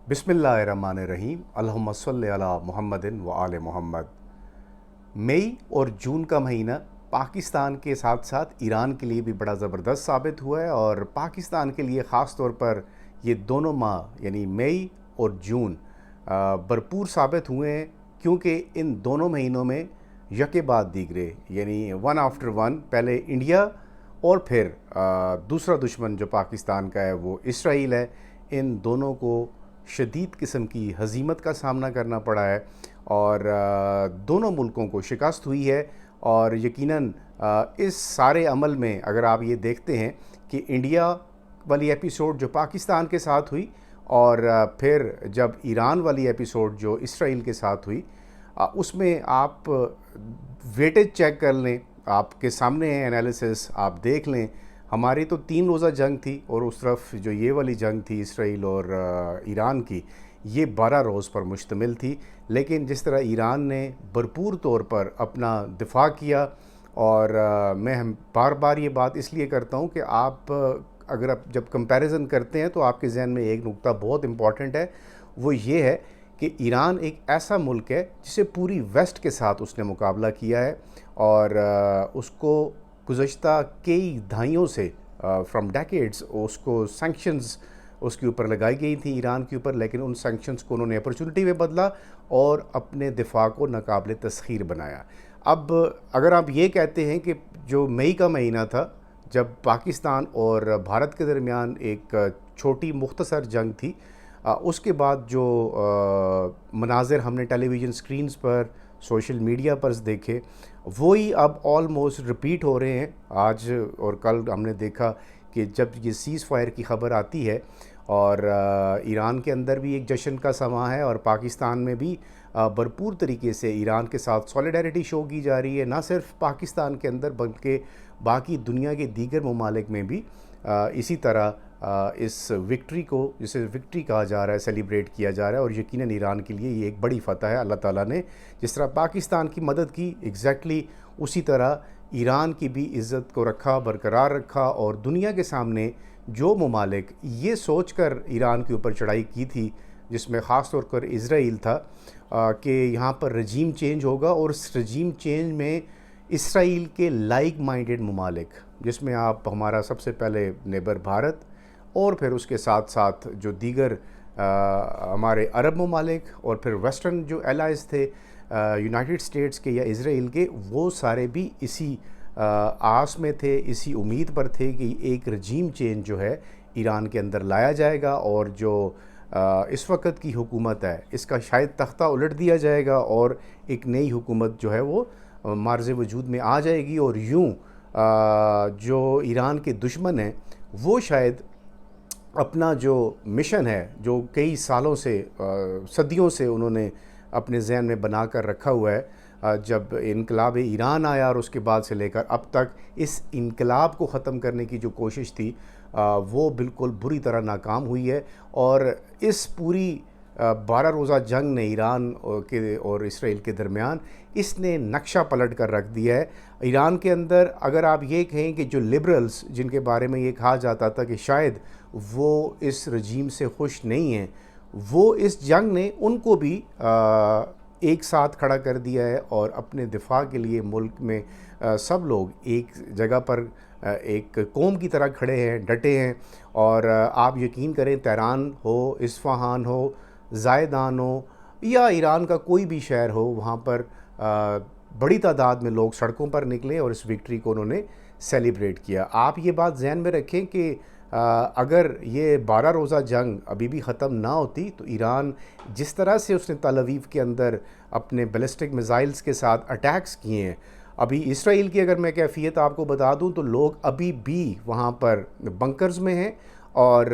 बिस्मिल्लाहिर्रहमानिर्रहीम अल्लाहुम्मा सल्लि अला मुहम्मदिन व आले मोहम्मद। मई और जून का महीना पाकिस्तान के साथ साथ ईरान के लिए भी बड़ा ज़बरदस्त साबित हुआ है और पाकिस्तान के लिए ख़ास तौर पर ये दोनों माह यानी मई और जून भरपूर साबित हुए हैं, क्योंकि इन दोनों महीनों में यके बाद दीगरे यानी वन आफ्टर वन पहले इंडिया और फिर दूसरा दुश्मन जो पाकिस्तान का है वो इसराइल है। इन दोनों को शदीद किस्म की हज़ीमत का सामना करना पड़ा है और दोनों मुल्कों को शिकस्त हुई है। और यकीनन इस सारे अमल में अगर आप ये देखते हैं कि इंडिया वाली एपिसोड जो पाकिस्तान के साथ हुई और फिर जब ईरान वाली एपिसोड जो इसराइल के साथ हुई, उसमें आप वेटेज चेक कर लें, आपके सामने है एनालिसिस, आप देख लें। हमारी तो 3 रोज़ा जंग थी और उस तरफ जो ये वाली जंग थी इसराइल और ईरान की, ये 12 रोज़ पर मुश्तमिल थी। लेकिन जिस तरह ईरान ने भरपूर तौर पर अपना दिफा किया, और मैं बार बार ये बात इसलिए करता हूँ कि आप अगर आप जब कंपैरिजन करते हैं तो आपके जहन में एक नुक्ता बहुत इम्पॉर्टेंट है, वो ये है कि ईरान एक ऐसा मुल्क है जिसे पूरी वेस्ट के साथ उसने मुकाबला किया है और उसको गुज़श्ता कई दहाइयों से फ्रॉम डेकेड्स उसको सैंक्शंस उसके ऊपर लगाई गई थी ईरान के ऊपर, लेकिन उन सैंक्शंस को उन्होंने अपॉर्चुनिटी में बदला और अपने दिफा को नाकाबिल तस्खीर बनाया। अब अगर आप ये कहते हैं कि जो मई का महीना था जब पाकिस्तान और भारत के दरमियान एक छोटी मुख्तसर जंग थी, उसके बाद जो मनाजिर हमने टेलीविज़न स्क्रीन्स पर सोशल मीडिया पर देखे, वही अब ऑलमोस्ट रिपीट हो रहे हैं। आज और कल हमने देखा कि जब ये सीज़ फायर की ख़बर आती है और ईरान के अंदर भी एक जश्न का समा है और पाकिस्तान में भी भरपूर तरीके से ईरान के साथ सॉलिडारिटी शो की जा रही है, ना सिर्फ पाकिस्तान के अंदर बल्कि बाकी दुनिया के दीगर ममालिक में भी इसी तरह इस विक्ट्री को, जिसे विक्ट्री कहा जा रहा है, सेलिब्रेट किया जा रहा है। और यकीनन ईरान के लिए ये एक बड़ी फ़तह है। अल्लाह ताला ने जिस तरह पाकिस्तान की मदद की, एग्जैक्टली उसी तरह ईरान की भी इज़्ज़त को रखा, बरकरार रखा। और दुनिया के सामने जो ममालिक ये सोच कर ईरान के ऊपर चढ़ाई की थी, जिसमें ख़ास तौर पर इसराइल था कि यहाँ पर रजीम चेंज होगा, और इस रजीम चेंज में इसराइल के लाइक माइंडेड ममालिक, जिसमें आप हमारा सबसे पहले नेबर भारत और फिर उसके साथ साथ जो दीगर हमारे अरब ममालिक और फिर वेस्टर्न जो एलाइज थे यूनाइटेड स्टेट्स के या इसराइल के, वो सारे भी इसी आस में थे, इसी उम्मीद पर थे कि एक रजीम चेंज जो है ईरान के अंदर लाया जाएगा और जो इस वक्त की हुकूमत है इसका शायद तख्ता उलट दिया जाएगा और एक नई हुकूमत जो है वो मार्ज़ वजूद में आ जाएगी। और यूँ जो ईरान के दुश्मन हैं वो शायद अपना जो मिशन है, जो कई सालों से सदियों से उन्होंने अपने जहन में बना कर रखा हुआ है, जब इनकलाब ईरान आया और उसके बाद से लेकर अब तक इस इनकलाब को ख़त्म करने की जो कोशिश थी वो बिल्कुल बुरी तरह नाकाम हुई है। और इस पूरी 12 रोज़ा जंग ने ईरान के और इसराइल के दरमियान इसने नक्शा पलट कर रख दिया है। ईरान के अंदर अगर आप ये कहें कि जो लिबरल्स, जिनके बारे में ये कहा जाता था कि शायद वो इस रजीम से खुश नहीं हैं, वो इस जंग ने उनको भी एक साथ खड़ा कर दिया है और अपने दिफा के लिए मुल्क में सब लोग एक जगह पर एक कौम की तरह खड़े हैं, डटे हैं। और आप यकीन करें, तेहरान हो, इस्फ़हान हो, ज़ायदान हो या ईरान का कोई भी शहर हो, वहाँ पर बड़ी तादाद में लोग सड़कों पर निकले और इस विक्ट्री को उन्होंने सेलिब्रेट किया। आप ये बात जहन में रखें कि अगर ये 12 रोज़ा जंग अभी भी ख़त्म ना होती तो ईरान जिस तरह से उसने तल अवीव के अंदर अपने बैलिस्टिक मिसाइल्स के साथ अटैक्स किए हैं, अभी इसराइल की अगर मैं कैफियत आपको बता दूं तो लोग अभी भी वहाँ पर बंकर्स में हैं और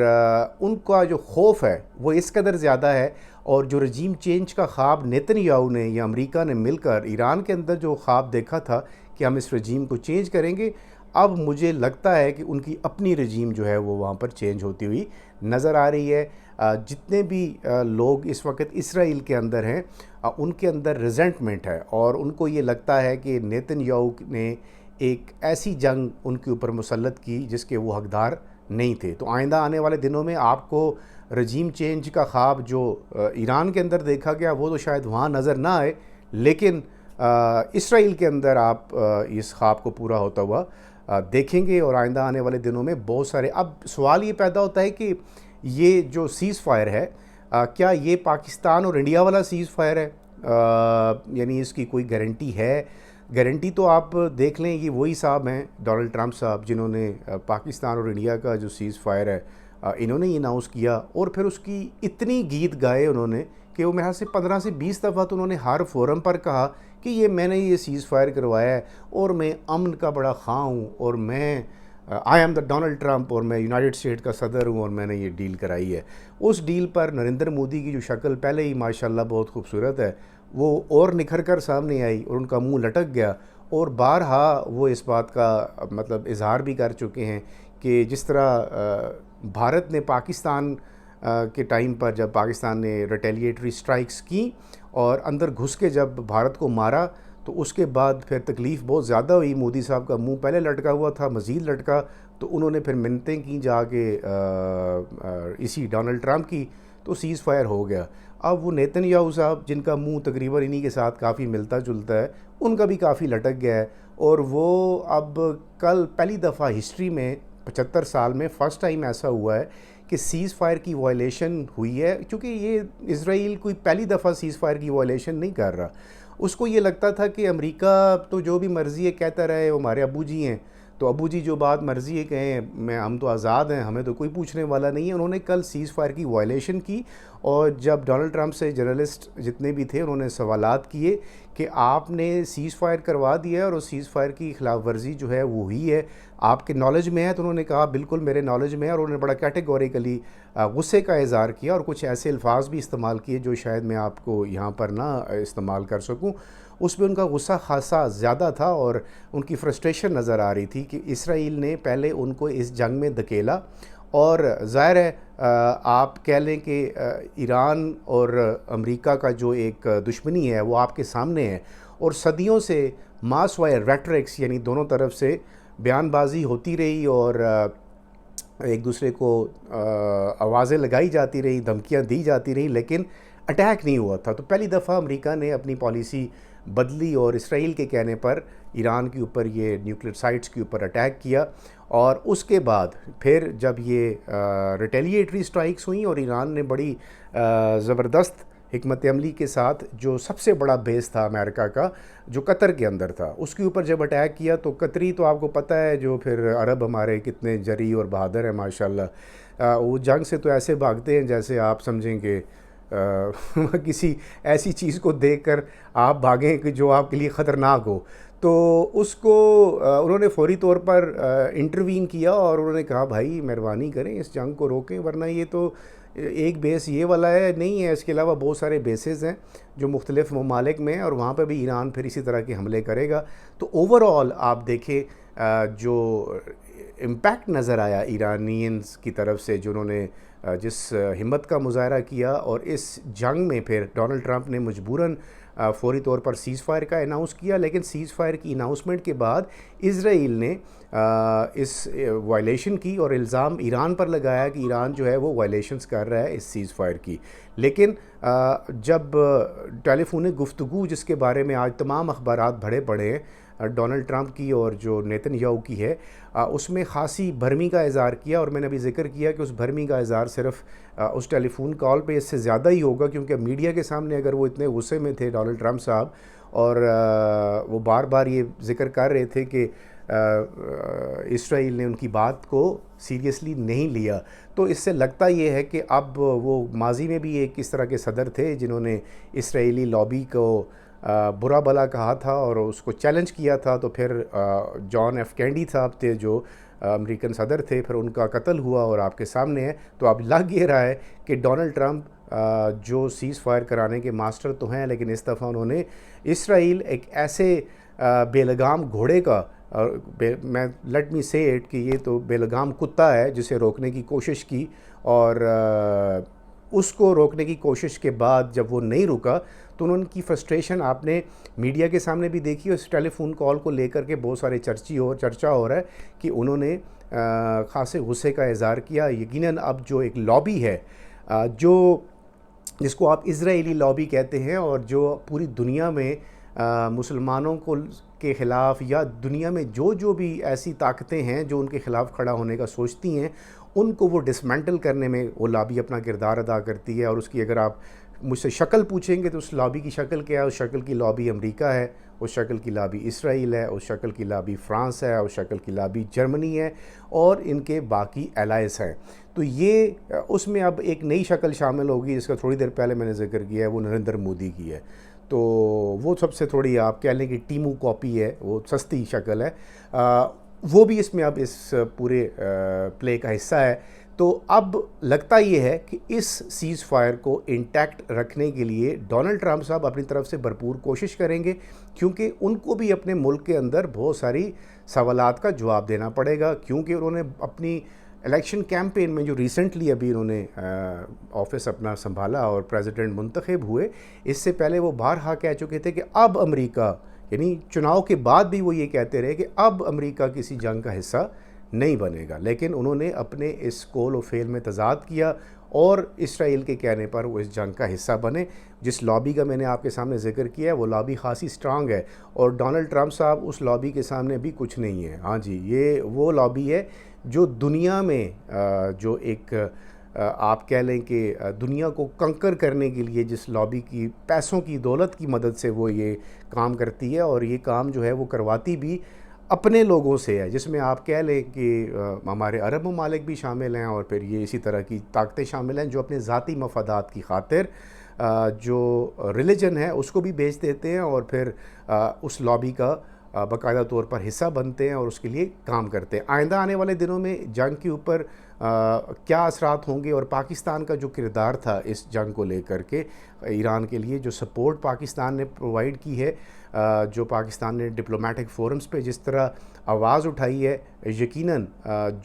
उनका जो खौफ है वो इस कदर ज़्यादा है। और जो रजीम चेंज का ख्वाब नेतन्याहू ने या अमेरिका ने मिलकर ईरान के अंदर जो ख्वाब देखा था कि हम इस रजीम को चेंज करेंगे, अब मुझे लगता है कि उनकी अपनी रजीम जो है वो वहाँ पर चेंज होती हुई नज़र आ रही है। जितने भी लोग इस वक्त इसराइल के अंदर हैं उनके अंदर रिजेंटमेंट है और उनको ये लगता है कि नेतन्याहू ने एक ऐसी जंग उनके ऊपर मुसल्लत की जिसके वो हकदार नहीं थे। तो आइंदा आने वाले दिनों में आपको रजीम चेंज का ख्वाब जो ईरान के अंदर देखा गया वो तो शायद वहाँ नज़र ना आए, लेकिन इसराइल के अंदर आप इस ख्वाब को पूरा होता हुआ देखेंगे। और आइंदा आने वाले दिनों में बहुत सारे, अब सवाल ये पैदा होता है कि ये जो सीज़ फायर है क्या ये पाकिस्तान और इंडिया वाला सीज़ फायर है, यानी इसकी कोई गारंटी है? गारंटी तो आप देख लें, ये वही साहब हैं डोनाल्ड ट्रंप साहब जिन्होंने पाकिस्तान और इंडिया का जो सीज़ फायर है इन्होंने ये अनाउंस किया, और फिर उसकी इतनी गीत गाए उन्होंने कि वो मेरे ख्याल से 15 से 20 दफ़ा तो उन्होंने हर फोरम पर कहा कि मैंने ये सीज़ फायर करवाया है और मैं अमन का बड़ा ख़्वाह हूँ, और मैं I am the Donald Trump, और मैं यूनाइटेड स्टेट का सदर हूँ और मैंने ये डील कराई है। उस डील पर नरेंद्र मोदी की जो शक्ल पहले ही माशाल्लाह बहुत खूबसूरत है, वो और निखर कर सामने आई और उनका मुंह लटक गया, और बारहा वो इस बात का मतलब इजहार भी कर चुके हैं कि जिस तरह भारत ने पाकिस्तान के टाइम पर जब पाकिस्तान ने रिटेलिएटरी स्ट्राइक्स की और अंदर घुस के जब भारत को मारा, तो उसके बाद फिर तकलीफ़ बहुत ज़्यादा हुई। मोदी साहब का मुंह पहले लटका हुआ था, मज़ीद लटका, तो उन्होंने फिर मिन्नतें की जाके इसी डोनाल्ड ट्रंप की, तो सीज़ फायर हो गया। अब वो नेतन्याहू साहब जिनका मुंह तकरीबन इन्हीं के साथ काफ़ी मिलता जुलता है, उनका भी काफ़ी लटक गया है, और वो अब कल पहली दफ़ा हिस्ट्री में 75 साल में फ़र्स्ट टाइम ऐसा हुआ है कि सीज़ फायर की वायलेशन हुई है, क्योंकि ये इज़राइल कोई पहली दफ़ा सीज़ फायर की वायलेशन नहीं कर रहा। उसको ये लगता था कि अमेरिका तो जो भी मर्ज़ी है कहता रहे, वो हमारे अबू जी हैं, तो अबू जी जो बात मर्ज़ी है कहें, हम तो आज़ाद हैं, हमें तो कोई पूछने वाला नहीं है। उन्होंने कल सीज़ फायर की वायलेशन की, और जब डोनाल्ड ट्रंप से जर्नलिस्ट जितने भी थे उन्होंने सवालात किए कि आपने सीज़ फायर करवा दिया है और उस सीज़ फायर की खिलाफ वर्जी जो है वो हुई है, आपके नॉलेज में है? तो उन्होंने कहा बिल्कुल मेरे नॉलेज में है, और उन्होंने बड़ा कैटेगोरिकली गुस्से का इज़हार किया और कुछ ऐसे अल्फाज भी इस्तेमाल किए जो शायद मैं आपको यहाँ पर ना इस्तेमाल कर सकूँ। उसमें उनका गुस्सा खासा ज़्यादा था और उनकी फ्रस्ट्रेशन नज़र आ रही थी कि इसराइल ने पहले उनको इस जंग में धकेला, और ज़ाहिर है आप कह लें कि ईरान और अमेरिका का जो एक दुश्मनी है वो आपके सामने है, और सदियों से मास वायर रेटरिक्स यानी दोनों तरफ से बयानबाजी होती रही और एक दूसरे को आवाज़ें लगाई जाती रही, धमकियां दी जाती रही, लेकिन अटैक नहीं हुआ था। तो पहली दफ़ा अमेरिका ने अपनी पॉलिसी बदली और इसराइल के कहने पर ईरान के ऊपर ये न्यूक्लियर साइट्स के ऊपर अटैक किया, और उसके बाद फिर जब ये रिटेलिएटरी स्ट्राइक्स हुई और ईरान ने बड़ी ज़बरदस्त हिकमत अमली के साथ जो सबसे बड़ा बेस था अमेरिका का जो कतर के अंदर था उसके ऊपर जब अटैक किया, तो कतरी तो आपको पता है जो फिर अरब हमारे कितने जरी और बहादुर हैं माशाल्लाह, वो जंग से तो ऐसे भागते हैं जैसे आप समझेंगे किसी ऐसी चीज़ को देखकर आप भागें कि जो आपके लिए ख़तरनाक हो। तो उसको उन्होंने फ़ौरी तौर पर इंटरवीन किया और उन्होंने कहा भाई मेहरबानी करें इस जंग को रोकें, वरना ये तो एक बेस ये वाला है नहीं है, इसके अलावा बहुत सारे बेसेस हैं जो मुख्तलिफ़ ममालिक में हैं और वहाँ पर भी ईरान फिर इसी तरह के हमले करेगा। तो ओवरऑल आप देखें जो इम्पैक्ट नज़र आया ईरानियंस की तरफ से जिन्होंने जिस हिम्मत का मुजाहरा किया, और इस जंग में फिर डोनाल्ड ट्रंप ने मजबूरन फ़ौरी तौर पर सीज़ फायर का अनाउंस किया, लेकिन सीज़ फायर की अनाउंसमेंट के बाद इसराइल ने इस वायलेशन की और इल्ज़ाम ईरान पर लगाया कि ईरान जो है वो वायलेशंस कर रहा है इस सीज़ फायर की। लेकिन जब टेलीफोनिक गुफ्तगू जिसके बारे में आज तमाम अखबारात भरे पड़े हैं डोनाल्ड ट्रंप की और जो नेतन्याहू की है, उसमें ख़ासी भरमी का इज़हार किया, और मैंने अभी ज़िक्र किया कि उस भरमी का इज़हार सिर्फ उस टेलीफोन कॉल पे इससे ज़्यादा ही होगा, क्योंकि मीडिया के सामने अगर वो इतने गुस्से में थे डोनाल्ड ट्रंप साहब और वो बार बार ये ज़िक्र कर रहे थे कि इसराइल ने उनकी बात को सीरियसली नहीं लिया, तो इससे लगता ये है कि अब वो माजी में भी एक इस तरह के सदर थे जिन्होंने इसराइली लॉबी को बुरा भला कहा था और उसको चैलेंज किया था। तो फिर जॉन एफ कैंडी साहब थे जो अमेरिकन सदर थे, फिर उनका कत्ल हुआ और आपके सामने है। तो अब लग ये रहा है कि डोनाल्ड ट्रंप जो सीज़ फायर कराने के मास्टर तो हैं, लेकिन इस दफ़ा उन्होंने इसराइल एक ऐसे बेलगाम घोड़े का मैं लेट मी से इट कि ये तो बेलगाम कुत्ता है जिसे रोकने की कोशिश की, और उसको रोकने की कोशिश के बाद जब वो नहीं रुका तो उनकी फ्रस्ट्रेशन आपने मीडिया के सामने भी देखी, और इस टेलीफोन कॉल को लेकर के बहुत सारे चर्चा हो रहा है कि उन्होंने ख़ासे गुस्से का इज़हार किया। यकीनन अब जो एक लॉबी है जो जिसको आप इज़राइली लॉबी कहते हैं, और जो पूरी दुनिया में मुसलमानों को के ख़िलाफ़ या दुनिया में जो जो भी ऐसी ताकतें हैं जो उनके ख़िलाफ़ खड़ा होने का सोचती हैं, उनको वो डिसमेंटल करने में वो लॉबी अपना किरदार अदा करती है। और उसकी अगर आप मुझसे शक्ल पूछेंगे तो उस लॉबी की शक्ल क्या है? उस शक्ल की लॉबी अमेरिका है, उस शक्ल की लॉबी इसराइल है, उस शक्ल की लॉबी फ्रांस है, उस शक्ल की लॉबी जर्मनी है, और इनके बाकी एलाइज हैं। तो ये उसमें अब एक नई शक्ल शामिल होगी जिसका थोड़ी देर पहले मैंने जिक्र किया है, वो नरेंद्र मोदी की है। तो वो सबसे थोड़ी आप कह लें कि टीमू कॉपी है, वो सस्ती शक्ल है। वो भी इसमें अब इस पूरे प्ले का हिस्सा है। तो अब लगता ये है कि इस सीज़ फायर को इंटैक्ट रखने के लिए डोनाल्ड ट्रंप साहब अपनी तरफ से भरपूर कोशिश करेंगे, क्योंकि उनको भी अपने मुल्क के अंदर बहुत सारी सवालात का जवाब देना पड़ेगा। क्योंकि उन्होंने अपनी इलेक्शन कैंपेन में जो रिसेंटली अभी उन्होंने ऑफिस अपना संभाला और प्रेसिडेंट मुंतखब हुए, इससे पहले वो बारहा कह चुके थे कि अब अमेरिका, यानी चुनाव के बाद भी वो ये कहते रहे कि अब अमेरिका किसी जंग का हिस्सा नहीं बनेगा। लेकिन उन्होंने अपने इस कौल व फेल में तज़ाद किया और इसराइल के कहने पर वो इस जंग का हिस्सा बने। जिस लॉबी का मैंने आपके सामने जिक्र किया है वो लॉबी खासी स्ट्रांग है, और डोनाल्ड ट्रंप साहब उस लॉबी के सामने भी कुछ नहीं है। हाँ जी, ये वो लॉबी है जो दुनिया में जो एक आप कह लें कि दुनिया को कंकर करने के लिए जिस लॉबी की पैसों की दौलत की मदद से वो ये काम करती है, और ये काम जो है वो करवाती भी अपने लोगों से है, जिसमें आप कह लें कि हमारे अरब ममालिक भी शामिल हैं, और फिर ये इसी तरह की ताकतें शामिल हैं जो अपने ज़ाती मफादात की खातिर जो रिलीजन है उसको भी बेच देते हैं, और फिर उस लॉबी का बाकायदा तौर पर हिस्सा बनते हैं और उसके लिए काम करते हैं। आइंदा आने वाले दिनों में जंग के ऊपर क्या असरात होंगे, और पाकिस्तान का जो किरदार था इस जंग को लेकर के ईरान के लिए, जो सपोर्ट पाकिस्तान ने प्रोवाइड की है, जो पाकिस्तान ने डिप्लोमेटिक फोरम्स पे जिस तरह आवाज़ उठाई है, यकीनन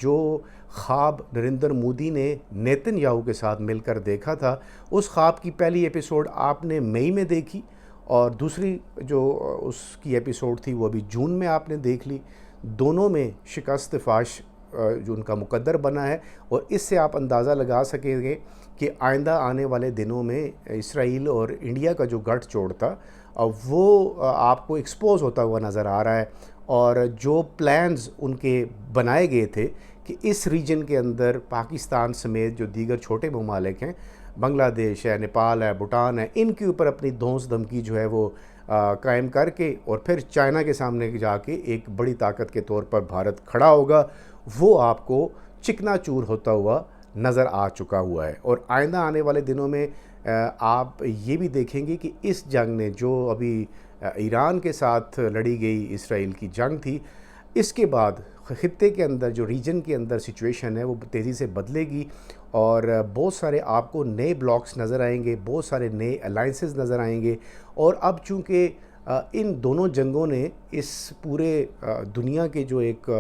जो ख्वाब नरेंद्र मोदी ने नेतन्याहू के साथ मिलकर देखा था, उस ख्वाब की पहली एपिसोड आपने मई में देखी, और दूसरी जो उसकी एपिसोड थी वो अभी जून में आपने देख ली। दोनों में शिकस्त फाश जो उनका मुकद्दर बना है, और इससे आप अंदाज़ा लगा सकेंगे कि आइंदा आने वाले दिनों में इसराइल और इंडिया का जो गठजोड़ था वो आपको एक्सपोज होता हुआ नज़र आ रहा है। और जो प्लान्स उनके बनाए गए थे कि इस रीजन के अंदर पाकिस्तान समेत जो दीगर छोटे ममालिक हैं, बांग्लादेश है, नेपाल है, भूटान है, इनके ऊपर अपनी धौंस धमकी जो है वो कायम करके और फिर चाइना के सामने जाके एक बड़ी ताकत के तौर पर भारत खड़ा होगा, वो आपको चिकनाचूर होता हुआ नज़र आ चुका हुआ है। और आइंदा आने वाले दिनों में आप ये भी देखेंगे कि इस जंग ने जो अभी ईरान के साथ लड़ी गई इसराइल की जंग थी, इसके बाद ख़ित्ते के अंदर जो रीजन के अंदर सिचुएशन है वो तेज़ी से बदलेगी, और बहुत सारे आपको नए ब्लॉक्स नज़र आएंगे, बहुत सारे नए अलाइंसेस नज़र आएंगे। और अब चूँकि इन दोनों जंगों ने इस पूरे दुनिया के जो एक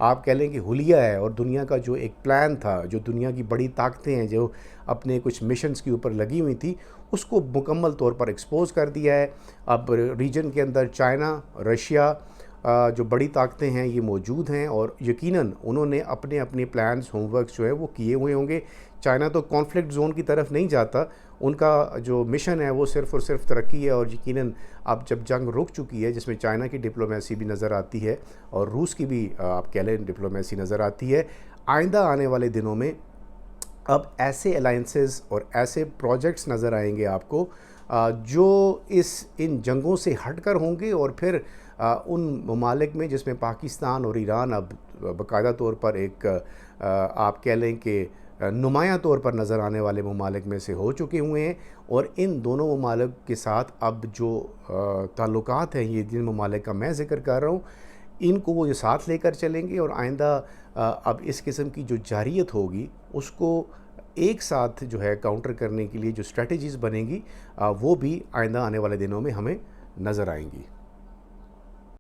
आप कह लें कि हुलिया है, और दुनिया का जो एक प्लान था, जो दुनिया की बड़ी ताकतें हैं जो अपने कुछ मिशंस के ऊपर लगी हुई थी, उसको मुकम्मल तौर पर एक्सपोज कर दिया है। अब रीजन के अंदर चाइना, रशिया जो बड़ी ताकतें हैं ये मौजूद हैं, और यकीनन उन्होंने अपने अपने प्लान्स, होमवर्क्स जो है वो किए हुए होंगे। चाइना तो कॉन्फ्लिक्ट जोन की तरफ नहीं जाता, उनका जो मिशन है वो सिर्फ़ और सिर्फ तरक्की है। और यकीनन अब जब जंग रुक चुकी है, जिसमें चाइना की डिप्लोमेसी भी नज़र आती है और रूस की भी आप कह लें डिप्लोमेसी नज़र आती है, आइंदा आने वाले दिनों में अब ऐसे अलाइंसेस और ऐसे प्रोजेक्ट्स नज़र आएंगे आपको जो इन जंगों से हटकर होंगे, और फिर उन ममालिक में जिसमें पाकिस्तान और ईरान अब बाकायदा तौर पर एक आप कह लें कि नुमायाँ तौर पर नज़र आने वाले ममालिक में से हो चुके हुए हैं। और इन दोनों ममालिक के साथ अब जो ताल्लुकात हैं, ये जिन ममालिक का मैं ज़िक्र कर रहा हूँ, इनको वो ये साथ लेकर चलेंगे, और आइंदा अब इस किस्म की जो जारियत होगी उसको एक साथ जो है काउंटर करने के लिए जो स्ट्रेटजीज़ बनेंगी वो भी आइंदा आने वाले दिनों में हमें नज़र आएंगी।